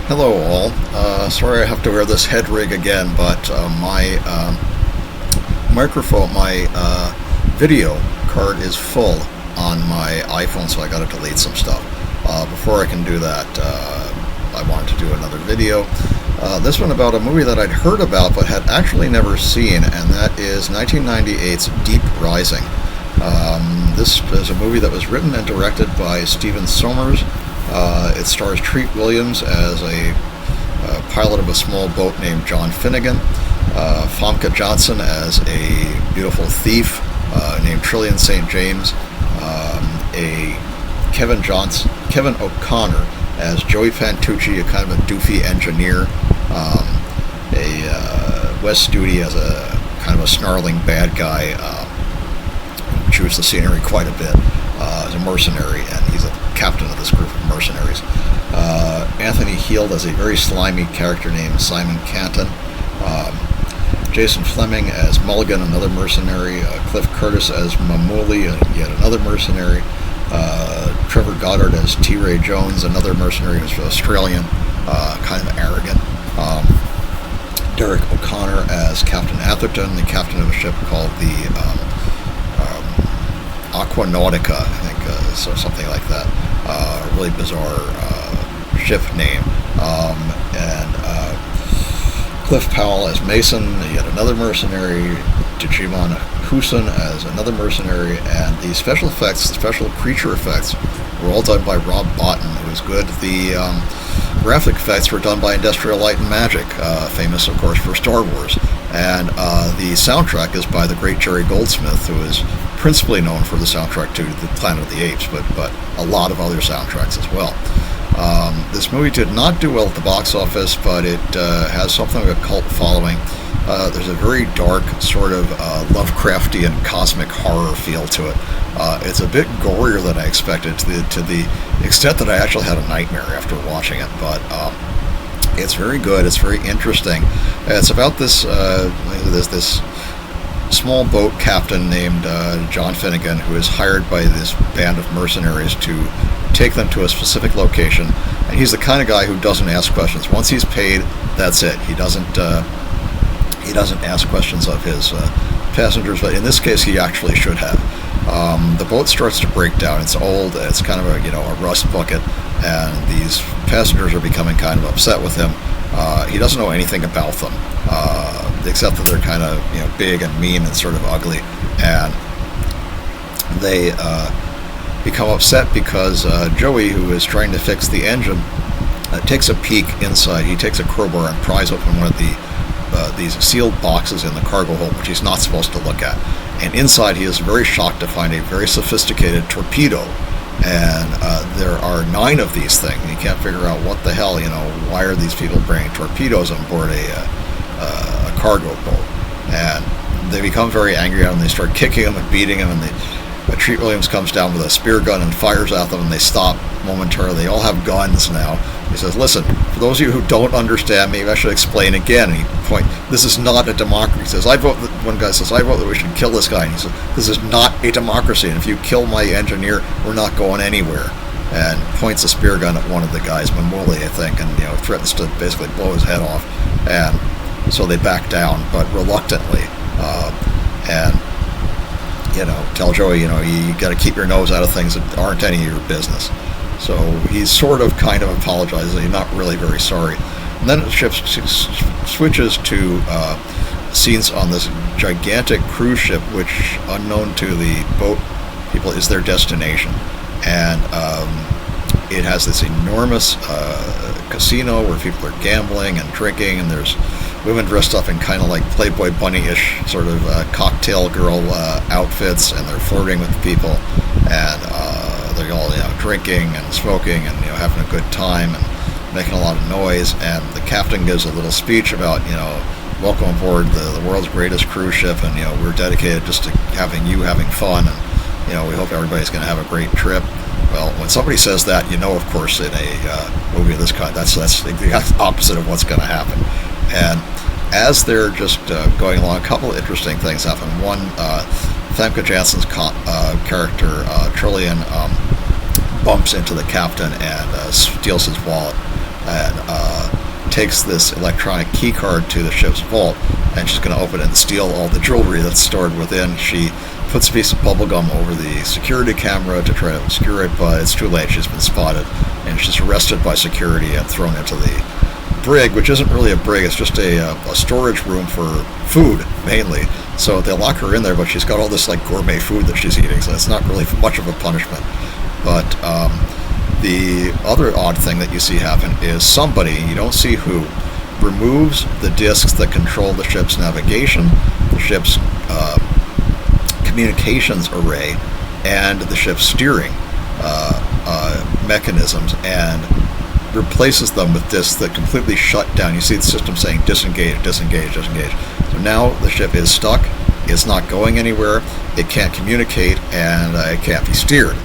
Hello all. Sorry I have to wear this head rig again, but my microphone, my video card is full on my iPhone, so I got to delete some stuff. Before I can do that, I wanted to do another video. This one about a movie that I'd heard about but had actually never seen, and that is 1998's Deep Rising. This is a movie that was written and directed by Stephen Sommers. It stars Treat Williams as a pilot of a small boat named John Finnegan, Famke Jannsen as a beautiful thief named Trillian St. James, a Kevin O'Connor as Joey Pantucci, a kind of a doofy engineer, Wes Studi as a kind of a snarling bad guy who chews the scenery quite a bit, as a mercenary, and he's a captain of this group of mercenaries. Anthony Heald as a very slimy character named Simon Canton. Jason Flemyng as Mulligan, another mercenary. Cliff Curtis as Mamuli, yet another mercenary. Trevor Goddard as T. Ray Jones, another mercenary who's Australian, kind of arrogant. Derrick O'Connor as Captain Atherton, the captain of a ship called the Aquanautica, I think, so something like that. Really bizarre ship name. And Cliff Powell as Mason, yet another mercenary. Djimon Hounsou as another mercenary. And the special creature effects were all done by Rob Bottin, who is good. The graphic effects were done by Industrial Light and Magic, famous, of course, for Star Wars. And the soundtrack is by the great Jerry Goldmsmith, who is principally known for the soundtrack to the Planet of the Apes, but a lot of other soundtracks as well. This movie did not do well at the box office, but it has something of a cult following. There's a very dark, sort of Lovecraftian cosmic horror feel to it. It's a bit gorier than I expected, to the extent that I actually had a nightmare after watching it, but it's very good. It's very interesting. It's about this small boat captain named John Finnegan, who is hired by this band of mercenaries to take them to a specific location. And he's the kind of guy who doesn't ask questions. Once he's paid, that's it. He doesn't ask questions of his passengers, but in this case, he actually should have. The boat starts to break down. It's old. It's kind of a rust bucket, and these passengers are becoming kind of upset with him. He doesn't know anything about them, except that they're kind of big and mean and sort of ugly, and they become upset because Joey, who is trying to fix the engine, takes a peek inside. He takes a crowbar and pries open one of these sealed boxes in the cargo hold, which he's not supposed to look at. And inside, he is very shocked to find a very sophisticated torpedo. And there are 9 of these things. He can't figure out what the hell, why are these people bringing torpedoes on board a cargo boat? And they become very angry at him. They start kicking him and beating him, and Treat Williams comes down with a spear gun and fires at them, and they stop momentarily. They all have guns now. He says, "Listen, for those of you who don't understand me, I should explain again." And he points, "This is not a democracy." He says, one guy says, "I vote that we should kill this guy." And he says, "This is not a democracy, and if you kill my engineer, we're not going anywhere." And points a spear gun at one of the guys, Mamuli, I think, and threatens to basically blow his head off. And so they back down, but reluctantly. And tell Joey, you got to keep your nose out of things that aren't any of your business. So he's sort of kind of apologizes. He's not really very sorry. And then it switches to scenes on this gigantic cruise ship, which, unknown to the boat people, is their destination. And it has this enormous casino where people are gambling and drinking, and there's women dressed up in kind of like Playboy Bunny-ish sort of cocktail girl outfits, and they're flirting with people, and they're all drinking and smoking and having a good time and making a lot of noise. And the captain gives a little speech about welcome aboard the world's greatest cruise ship, and we're dedicated just to having fun, and we hope everybody's going to have a great trip. Well, when somebody says that, of course, in a movie of this kind, that's the opposite of what's going to happen. And as they're just going along, a couple of interesting things happen. One, Famke Jannsen's character, Trillian, bumps into the captain and steals his wallet. And takes this electronic key card to the ship's vault, and she's going to open it and steal all the jewelry that's stored within. She puts a piece of bubble gum over the security camera to try to obscure it, but it's too late. She's been spotted, and she's arrested by security and thrown into the brig, which isn't really a brig. It's just a storage room for food, mainly. So they lock her in there, but she's got all this like gourmet food that she's eating, so it's not really much of a punishment. But the other odd thing that you see happen is somebody, you don't see who, removes the discs that control the ship's navigation, the ship's communications array, and the ship's steering mechanisms, and replaces them with discs that completely shut down. You see the system saying disengage, disengage, disengage. So now the ship is stuck, it's not going anywhere, it can't communicate, and it can't be steered.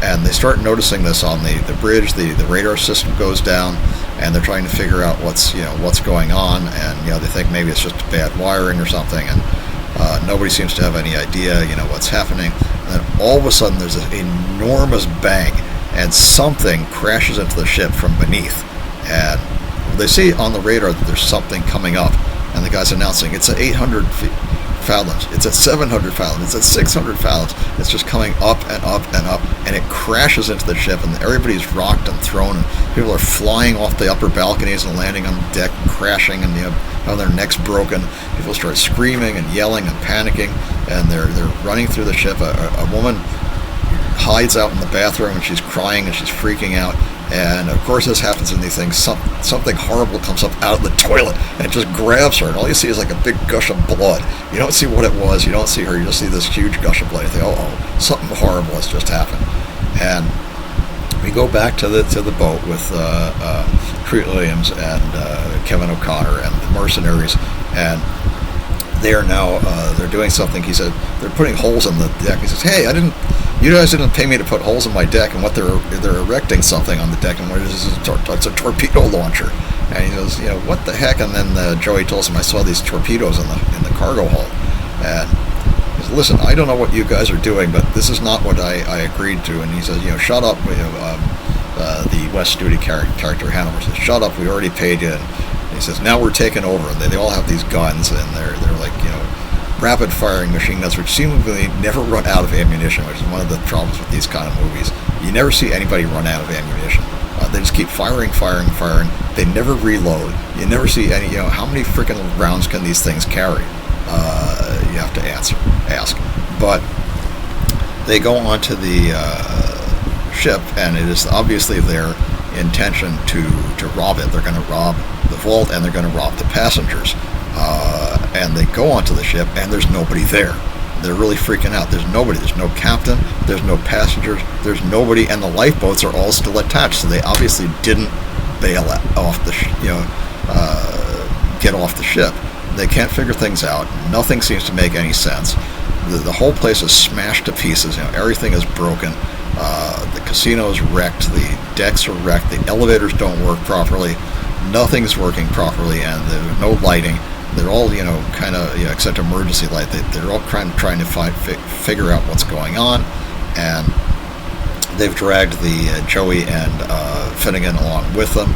And they start noticing this on the bridge. The radar system goes down, and they're trying to figure out what's going on, and they think maybe it's just bad wiring or something, and nobody seems to have any idea what's happening. And then all of a sudden there's this enormous bang, and something crashes into the ship from beneath, and they see on the radar that there's something coming up, and the guy's announcing it's at 800 fathoms, it's at 700 fathoms, it's at 600 fathoms. It's just coming up and up and up, and it crashes into the ship, and everybody's rocked and thrown, and people are flying off the upper balconies and landing on the deck and crashing, and having their necks broken. People start screaming and yelling and panicking, and they're running through the ship. A woman hides out in the bathroom, and she's crying and she's freaking out. And of course, this happens in these things. Something horrible comes up out of the toilet and it just grabs her, and all you see is like a big gush of blood. You don't see what it was. You don't see her. You just see this huge gush of blood. You think, oh, something horrible has just happened. And we go back to the boat with Treat Williams and Kevin O'Connor and the mercenaries, and they are now they're doing something. He said they're putting holes in the deck. He says, "Hey, you guys didn't pay me to put holes in my deck." And what they're erecting something on the deck, and what it is it's a torpedo launcher. And he goes, what the heck? And then Joey tells him, "I saw these torpedoes in the cargo hull." And he says, "Listen, I don't know what you guys are doing, but this is not what I agreed to." And he says, "Shut up." The Wes Studi character Hanover says, "Shut up. We already paid you." And he says, "Now we're taking over." And they all have these guns, and they're like rapid firing machine guns, which seemingly never run out of ammunition, which is one of the problems with these kind of movies. You never see anybody run out of ammunition. They just keep firing. They never reload. You never see any. How many freaking rounds can these things carry? You have to ask. But they go onto the ship, and it is obviously their intention to rob it. They're going to rob the vault, and they're going to rob the passengers. And they go onto the ship, and there's nobody there. They're really freaking out. There's nobody. There's no captain. There's no passengers. There's nobody, and the lifeboats are all still attached. So they obviously didn't bail off the get off the ship. They can't figure things out. Nothing seems to make any sense. The whole place is smashed to pieces. Everything is broken. The casino is wrecked. The decks are wrecked. The elevators don't work properly. Nothing's working properly, and there's no lighting. They're all, except emergency light. They're all trying to figure out what's going on, and they've dragged the Joey and Finnegan along with them.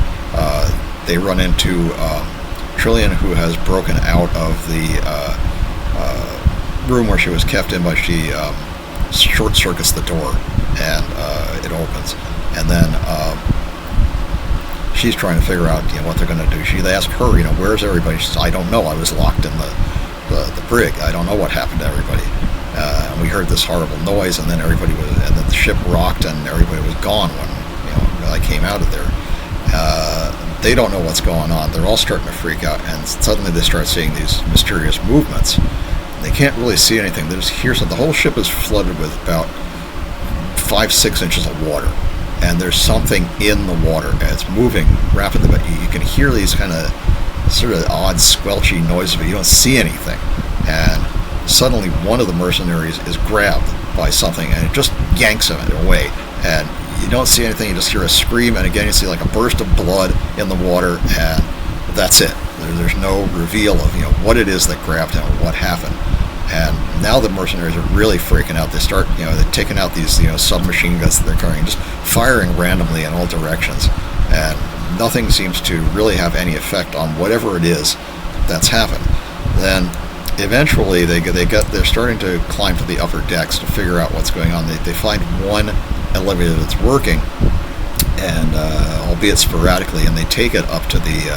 They run into Trillian, who has broken out of the room where she was kept in, but she short circuits the door, and it opens, and then she's trying to figure out what they're going to do. They ask her, where's everybody? She says, "I don't know. I was locked in the brig. I don't know what happened to everybody." And we heard this horrible noise, and then and then the ship rocked, and everybody was gone when I came out of there. They don't know what's going on. They're all starting to freak out, and suddenly they start seeing these mysterious movements. They can't really see anything. They just hear something. The whole ship is flooded with about 5-6 inches of water. And there's something in the water, and it's moving rapidly, but you can hear these kind of sort of odd squelchy noises, but you don't see anything. And suddenly one of the mercenaries is grabbed by something, and it just yanks him away. And you don't see anything, you just hear a scream, and again you see like a burst of blood in the water, and that's it. There's no reveal of what it is that grabbed him or what happened. And now the mercenaries are really freaking out. They start, they're taking out these, submachine guns that they're carrying, just firing randomly in all directions. And nothing seems to really have any effect on whatever it is that's happened. Then eventually they're starting to climb to the upper decks to figure out what's going on. They find one elevator that's working, and albeit sporadically, and they take it up to the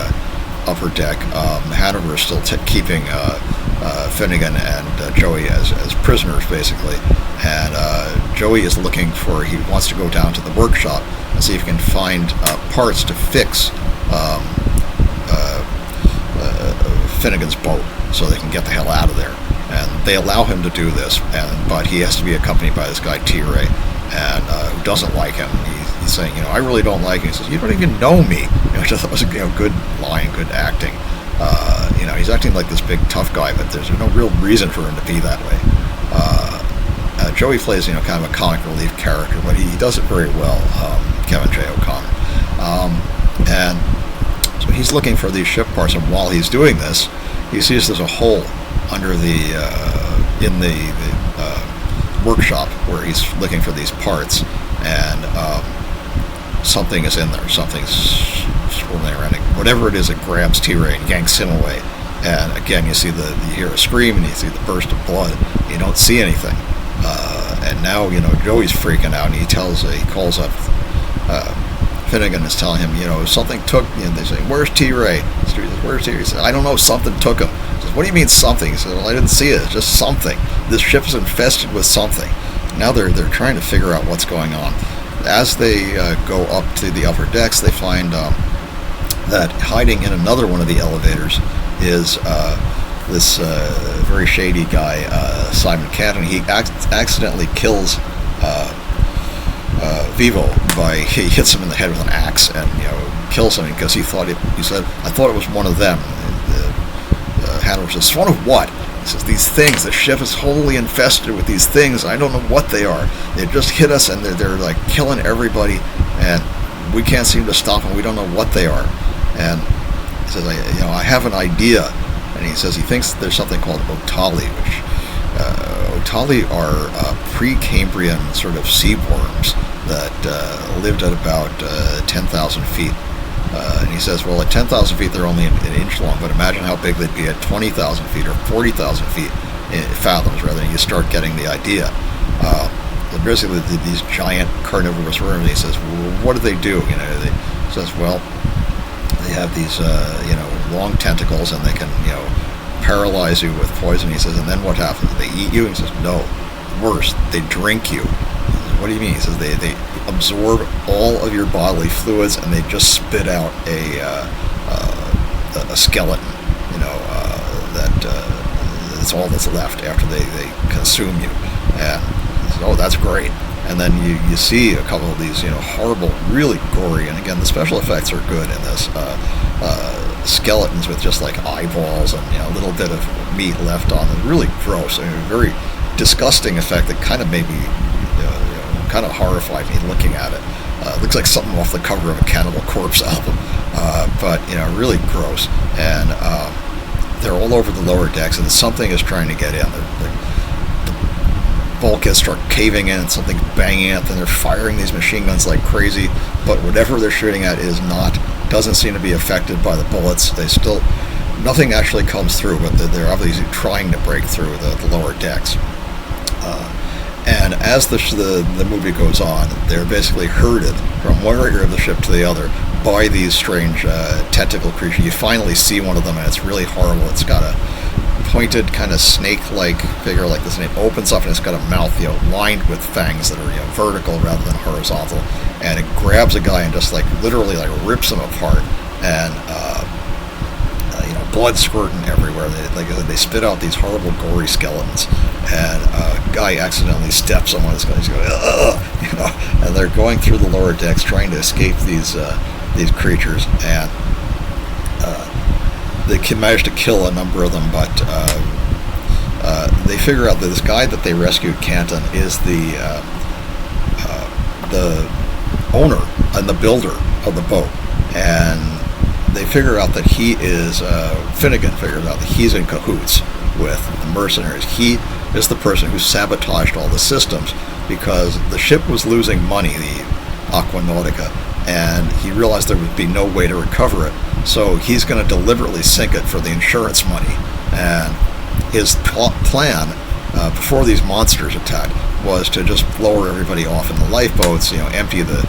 upper deck. Hanover is still keeping Finnegan and Joey as prisoners, basically. And Joey is he wants to go down to the workshop and see if he can find parts to fix Finnegan's boat so they can get the hell out of there. And they allow him to do this, but he has to be accompanied by this guy T-Ray, and who doesn't like him. He's saying, I really don't like him. He says, you don't even know me. I just thought it was a good line, good acting. He's acting like this big tough guy, but there's no real reason for him to be that way. Joey plays, kind of a comic relief character, but he does it very well, Kevin J. O'Connor. And so he's looking for these ship parts, and while he's doing this, he sees there's a hole under in the workshop where he's looking for these parts, and something is in there. Something's swirling around. Whatever it is, it grabs T-Ray and yanks him away. And again, you hear a scream, and you see the burst of blood. You don't see anything. And now, Joey's freaking out, and he calls up Finnegan, is telling him, something took. They say, "Where's T-Ray?" Studi says, "Where's T-Ray?" He says, "I don't know. Something took him." He says, "What do you mean something?" He says, "Well, I didn't see it. It's just something. This ship's infested with something." Now they're trying to figure out what's going on. As they go up to the upper decks, they find that hiding in another one of the elevators is this very shady guy, Simon Canton. He accidentally kills Vivo he hits him in the head with an axe and kills him because he said, "I thought it was one of them." Hanover says, "One of what?" He says, "These things. The ship is wholly infested with these things. I don't know what they are. They just hit us, and they're like killing everybody, and we can't seem to stop them. We don't know what they are." And he says, "I have an idea." And he says he thinks there's something called Otali, which Otali are pre-Cambrian sort of sea worms that lived at about 10,000 feet. And he says, well, at 10,000 feet, they're only an inch long, but imagine how big they'd be at 20,000 feet or 40,000 feet, fathoms, rather, and you start getting the idea. Basically, these giant carnivorous worms, he says, well, what do they do? He says, well, they have these, long tentacles, and they can, paralyze you with poison. He says, and then what happens? They eat you? He says, no, worse, they drink you. What do you mean? He says they absorb all of your bodily fluids, and they just spit out a skeleton. That's all that's left after they consume you. And he says, oh, that's great. And then you see a couple of these horrible, really gory, and again the special effects are good in this. Skeletons with just like eyeballs and a little bit of meat left on them. Really gross. Very disgusting effect that kind of made me kind of horrified me looking at it. Looks like something off the cover of a Cannibal Corpse album, but really gross. And they're all over the lower decks, and something is trying to get in. The bulkheads start caving in, and something's banging at them. They're firing these machine guns like crazy, but whatever they're shooting at doesn't seem to be affected by the bullets. Nothing actually comes through, but they're obviously trying to break through the lower decks. And as the movie goes on, they're basically herded from one area of the ship to the other by these strange tentacle creatures. You finally see one of them, and it's really horrible. It's got a pointed kind of snake-like figure like this, and it opens up, and it's got a mouth lined with fangs that are vertical rather than horizontal, and it grabs a guy and just literally rips him apart, and blood squirting everywhere. They spit out these horrible gory skeletons, and a guy accidentally steps on one of these guys. He's going, ugh, and they're going through the lower decks trying to escape these creatures, and they can manage to kill a number of them, but they figure out that this guy that they rescued, Canton, is the owner and the builder of the boat, and they figure out that he is Finnegan figures out that he's in cahoots with the mercenaries. He is the person who sabotaged all the systems because the ship was losing money, the Aquanautica, and he realized there would be no way to recover it. So he's going to deliberately sink it for the insurance money. And his plan, before these monsters attacked, was to just lower everybody off in the lifeboats, empty the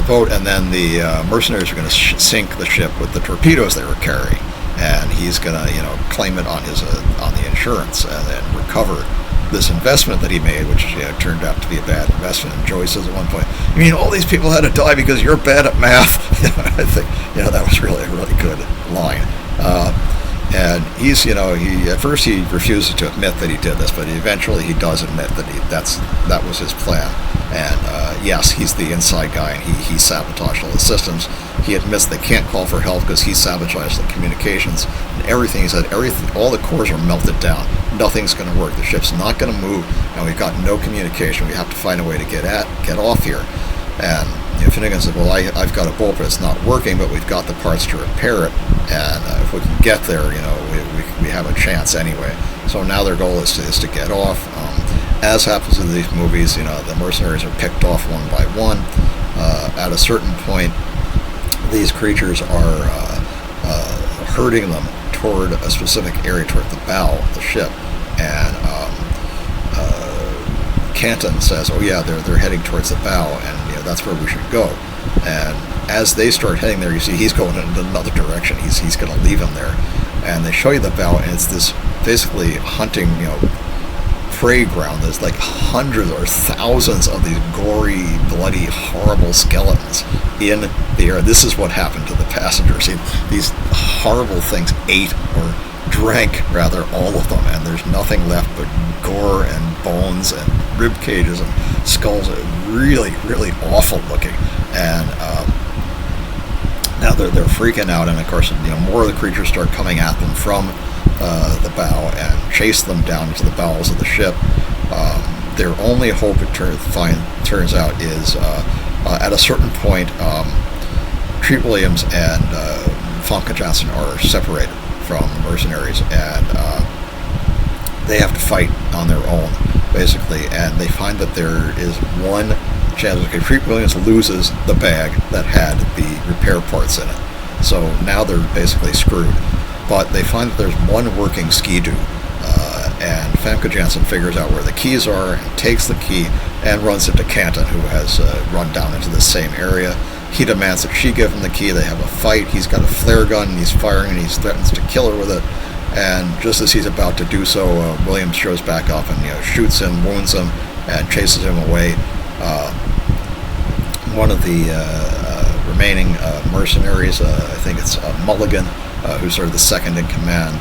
boat, and then the mercenaries are going to sink the ship with the torpedoes they were carrying. And he's going to, claim it on his on the insurance and then recover this investment that he made, which turned out to be a bad investment. And Joey says at one point, "You mean all these people had to die because you're bad at math?" I think that was really a really good line. And he's he at first he refuses to admit that he did this, but eventually he does admit that that was his plan. And yes, he's the inside guy, and he sabotaged all the systems. He admits they can't call for help because he sabotaged the communications and everything. He said all the cores are melted down. Nothing's going to work. The ship's not going to move, and we've got no communication. We have to find a way to get off here. And Finnegan said, "Well, I've got a bolt, but it's not working. But we've got the parts to repair it, and if we can get there, we have a chance anyway." So now their goal is to get off. As happens in these movies, the mercenaries are picked off one by one. At a certain point, these creatures are herding them toward a specific area, toward the bow of the ship, and Canton says, "Oh yeah, they're heading towards the bow, and that's where we should go." And as they start heading there, you see he's going in another direction. He's going to leave him there, and they show you the bow, and it's this basically hunting prey ground. There's like hundreds or thousands of these gory, bloody, horrible skeletons in the air. This is what happened to the passengers. These horrible things ate or drank rather all of them, and there's nothing left but gore and bones and rib cages and skulls. Really, really awful looking. And now they're freaking out, and of course more of the creatures start coming at them from the bow and chase them down into the bowels of the ship. Their only hope, it turns out, is at a certain point, Treat Williams and Famke Jannsen are separated from the mercenaries, and they have to fight on their own, basically. And they find that there is one chance. Okay, Treat Williams loses the bag that had the repair parts in it, so now they're basically screwed. But they find that there's one working ski-doo, and Famke Jannsen figures out where the keys are and takes the key and runs into Canton, who has run down into the same area. He demands that she give him the key. They have a fight. He's got a flare gun, and he's firing, and he threatens to kill her with it. And just as he's about to do so, Williams shows back up and shoots him, wounds him, and chases him away. One of the remaining mercenaries, I think it's Mulligan, who's sort of the second in command,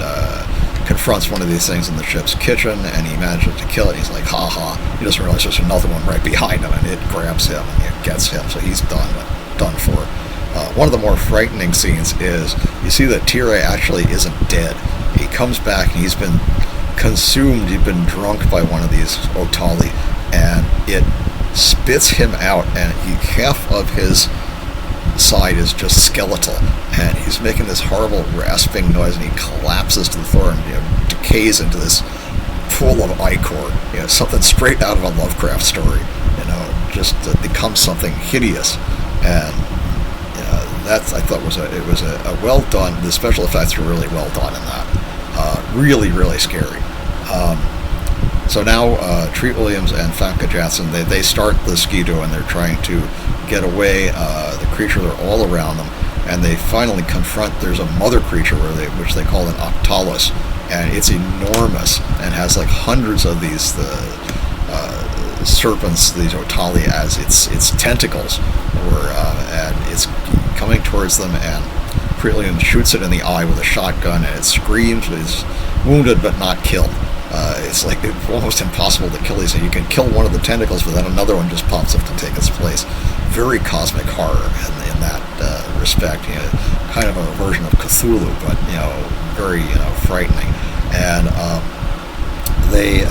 confronts one of these things in the ship's kitchen, and he manages to kill it. He's like, "Ha ha!" He doesn't realize there's another one right behind him, and it grabs him and it gets him, so he's done for. One of the more frightening scenes is you see that Tire actually isn't dead. He comes back and he's been consumed. He's been drunk by one of these Otali, and it spits him out, and half of his side is just skeletal, and he's making this horrible rasping noise, and he collapses to the floor and decays into this pool of ichor, something straight out of a Lovecraft story. Just becomes something hideous. And that's, I thought, was a well done. The special effects were really well done in that. Really, really scary. So now Treat Williams and Famke Jannsen, they start the ski-doo, and they're trying to get away. The creatures are all around them, and they finally confront. There's a mother creature which they call an Octalus, and it's enormous and has like hundreds of these serpents, these Otali, as its tentacles and it's coming towards them, and Treat Williams shoots it in the eye with a shotgun, and it screams. It's wounded but not killed. It's like almost impossible to kill these. You can kill one of the tentacles, but then another one just pops up to take its place. Very cosmic horror in that respect. Kind of a version of Cthulhu, but very frightening. And they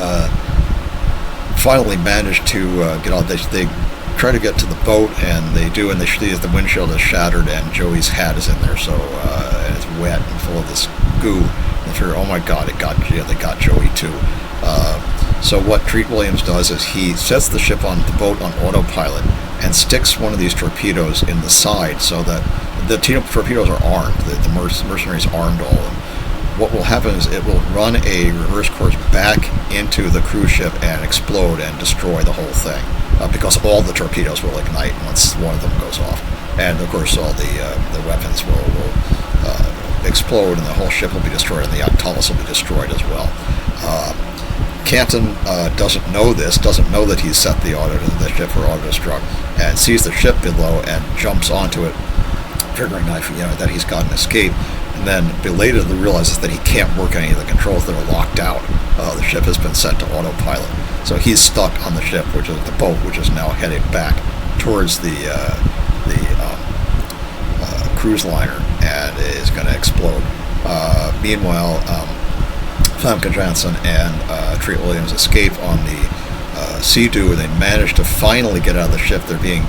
finally manage to get on. They try to get to the boat, and they do, and they see that the windshield is shattered, and Joey's hat is in there, so and it's wet and full of this goo. And figure, oh my God, they got Joey too. So what Treat Williams does is he sets the ship on the boat on autopilot, and sticks one of these torpedoes in the side so that the torpedoes are armed. The mercenaries armed all of them. What will happen is it will run a reverse course back into the cruise ship and explode and destroy the whole thing, because all the torpedoes will ignite once one of them goes off. And of course all the weapons will explode and the whole ship will be destroyed and the Octalis will be destroyed as well. Canton doesn't know this, doesn't know that he's set the ship for auto-destruct, and sees the ship below and jumps onto it, triggering knife, that he's got an escape, and then belatedly realizes that he can't work any of the controls that are locked out. The ship has been set to autopilot, so he's stuck on the ship, which is the boat, which is now headed back towards the cruise liner, and is going to explode. Meanwhile, Famke Jannsen and Treat Williams escape on the Sea-Doo, and they manage to finally get out of the ship. They're being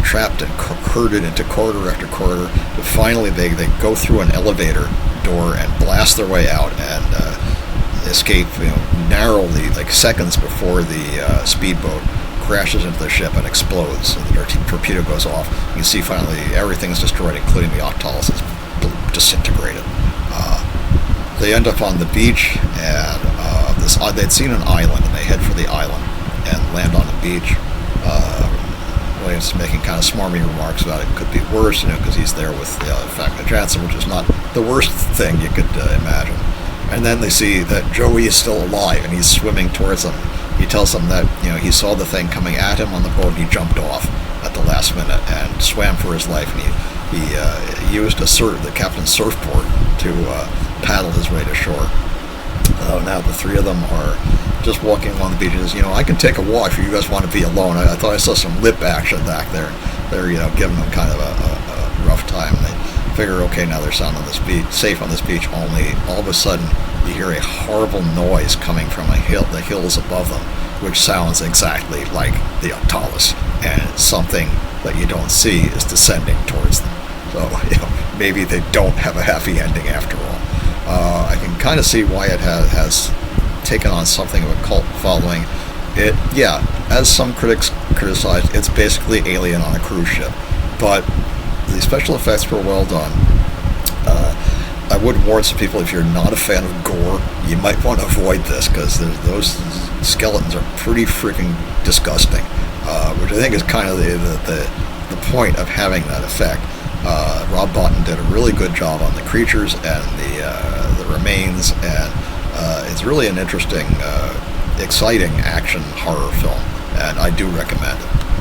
trapped and herded into corridor after corridor, but finally they go through an elevator door and blast their way out and escape, narrowly, like seconds before the speedboat crashes into the ship and explodes. And the torpedo goes off. You can see finally everything's destroyed, including the Octalis is disintegrated. They end up on the beach, and they'd seen an island, and they head for the island and land on the beach. Williams is making kind of smarmy remarks about it could be worse, because he's there with Famke Jannsen, which is not the worst thing you could imagine. And then they see that Joey is still alive, and he's swimming towards them. He tells them that he saw the thing coming at him on the boat, and he jumped off at the last minute and swam for his life, and he used the captain's surfboard to paddle his way to shore. Now the three of them are just walking along the beach. He says, I can take a walk if you guys want to be alone. I thought I saw some lip action back there. They're giving them kind of a rough time. They figure, okay, now they're safe on this beach. Only all of a sudden you hear a horrible noise coming from the hills above them, which sounds exactly like the Octalis, and something that you don't see is descending towards them. So maybe they don't have a happy ending after all. I can kind of see why it has taken on something of a cult following. As some critics criticized, it's basically Alien on a cruise ship, but the special effects were well done. I would warn some people, if you're not a fan of gore, you might want to avoid this, because those skeletons are pretty freaking disgusting, which I think is kind of the point of having that effect. Rob Bottin did a really good job on the creatures and the remains, and it's really an interesting, exciting action horror film, and I do recommend it.